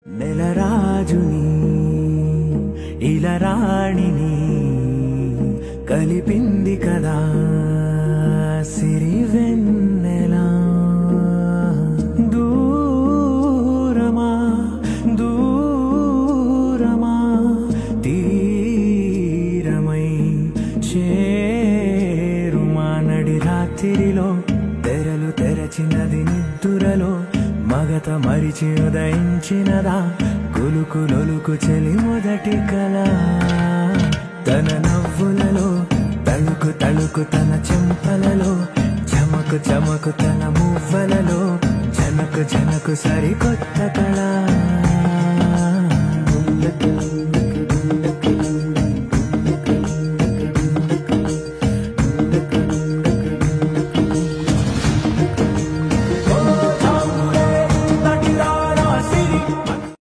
నెలరాజుని ఇలరాణిని కలిపింది కదా సిరివెన్నెలా దూరమా దూరమా తీరమై చేరుమా నడి రాత్రిలో తెరలు తెరచినది నిద్దురలో మగత మరిచి ఉదయించినదా కులుకులొలుకు చెలి మొదటి కళ తన నవ్వులలో తళుకు తళుకు తన చెంపలలో చమకు చమకు తన మువ్వలలో జనకు జనకు సరికొత్త కళ.